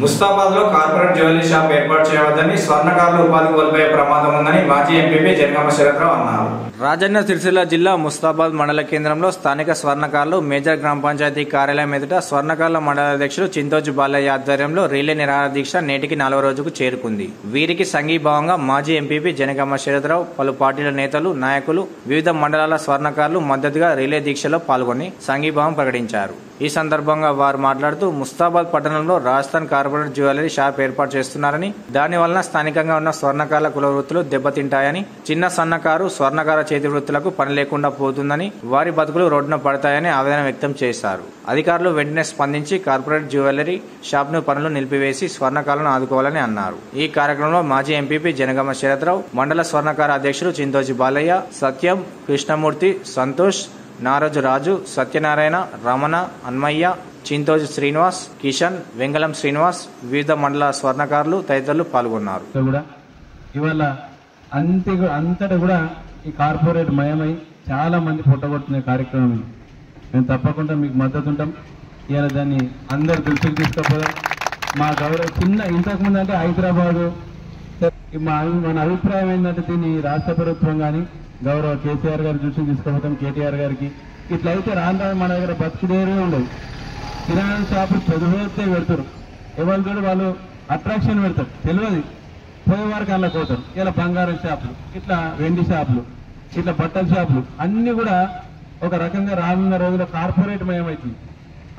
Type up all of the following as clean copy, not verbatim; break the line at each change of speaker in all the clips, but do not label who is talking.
ముస్తాబాద్ లో corporate jewellery shop ఏర్పాటు చేయవద్దని స్వర్ణకారులు ఉపాధి కోల్పోయే ప్రమాదం ఉందని మాజీ ఎంపీపీ జనగామ శరత్రావు అన్నారు. రాజన్న సిరిసిల్ల జిల్లా ముస్తాబాద్ మండల కేంద్రంలో స్థానిక స్వర్ణకారులు మేజర్ గ్రామ పంచాయతీ కార్యాలయం ఎదుట స్వర్ణకారుల మండల అధ్యక్షుడు చింతోజు బాలయ్య ఆధ్వర్యంలో రిలే నిరాహార దీక్ష నేటికి 4వ రోజుకు చేరుకుంది. వీరికి సంఘీభావంగా మాజీ ఎంపీపీ జనగామ శరత్రావు, పలు పార్టీల నేతలు, నాయకులు, వివిధ మండలాల స్వర్ణకారులు మద్దతుగా రిలే దీక్షలో పాల్గొని సంఘీభావం ప్రకటించారు. ఈ సందర్భంగా వారు మాట్లాడుతూ ముస్తాబాద్ పట్టణంలో రాజస్థాన్ కార్పొరేట్ జ్యువెలరీ షాప్ ఏర్పాటు చేస్తున్నారని, దాని వలన స్థానికంగా ఉన్న స్వర్ణకారుల కుల వృత్తులు దెబ్బతింటాయని, చిన్న సన్నకారు స్వర్ణకార చేతి వృత్తులకు పని లేకుండా పోతుందని, వారి బతుకులు రోడ్డున పడతాయని ఆవేదన వ్యక్తం చేశారు. అధికారులు వెంటనే స్పందించి కార్పొరేట్ జ్యువెలరీ షాప్ ను పనులు నిలిపివేసి స్వర్ణకారులను ఆదుకోవాలని అన్నారు. ఈ కార్యక్రమంలో మాజీ ఎంపీపీ జనగామ శరత్రావు, మండల స్వర్ణకార అధ్యక్షుడు చింతోజి బాలయ్య, సత్యం, కృష్ణమూర్తి, సంతోష్, నారాజు రాజు, సత్యనారాయణ, రమణ, అన్మయ్య, చింతోజు శ్రీనివాస్, కిషన్, వెంగళం శ్రీనివాస్, వివిధ మండల స్వర్ణకారులు తదితరులు పాల్గొన్నారు.
ఇవాళ అంతటా కూడా ఈ కార్పొరేట్ మయమై చాలా మంది పుట్టగొడుతున్న కార్యక్రమం. మేము తప్పకుండా మీకు మద్దతు ఉంటాం. ఇవాళ దాన్ని అందరు దృష్టికి తీసుకుపోదాం. మా గౌరవ ఇంతకుముందు అంటే హైదరాబాదు, మన అభిప్రాయం ఏంటంటే దీన్ని రాష్ట్ర ప్రభుత్వం కానీ గౌరవ కేసీఆర్ గారి దృష్టికి తీసుకుపోతాం, కేటీఆర్ గారికి. ఇట్లయితే రాను మన దగ్గర బతుకుదేరే ఉండదు. కిరాణా షాపులు చదివితే పెడతారు, ఎవరు చూడు వాళ్ళు అట్రాక్షన్ పెడతారు, తెలియదు పోయే వారికి అలా పోతారు. ఇలా బంగారం షాపులు, ఇట్లా వెండి షాపులు, ఇట్లా బట్టల షాపులు అన్ని కూడా ఒక రకంగా రానున్న రోజుల్లో కార్పొరేట్ మయమవుతుంది.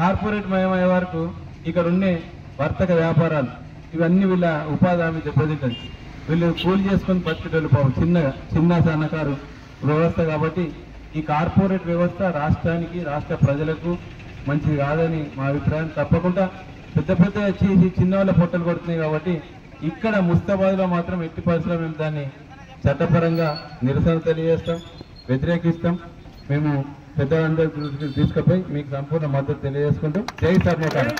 కార్పొరేట్ మయమయ్యే వరకు ఇక్కడ ఉండే వర్తక వ్యాపారాలు ఇవన్నీ వీళ్ళ ఉపాధి హామీ దెబ్బతింటుంది. వీళ్ళు కూలి చేసుకొని బతికేటోళ్ళు పాపం చిన్న సన్నకారు వ్యవస్థ. కాబట్టి ఈ కార్పొరేట్ వ్యవస్థ రాష్ట్రానికి, రాష్ట్ర ప్రజలకు మంచిది కాదని మా అభిప్రాయం. తప్పకుండా పెద్ద చేసి చిన్న వాళ్ళ పొట్టలు కొడుతున్నాయి. కాబట్టి ఇక్కడ ముస్తాబాద్ లో మాత్రం ఎట్టి పరిస్థితుల్లో మేము దాన్ని చట్టపరంగా నిరసన తెలియజేస్తాం, వ్యతిరేకిస్తాం. మేము పెద్దలందరూ తీసుకుపోయి మీకు సంపూర్ణ మద్దతు తెలియజేసుకుంటూ జై స్వర్ణకార.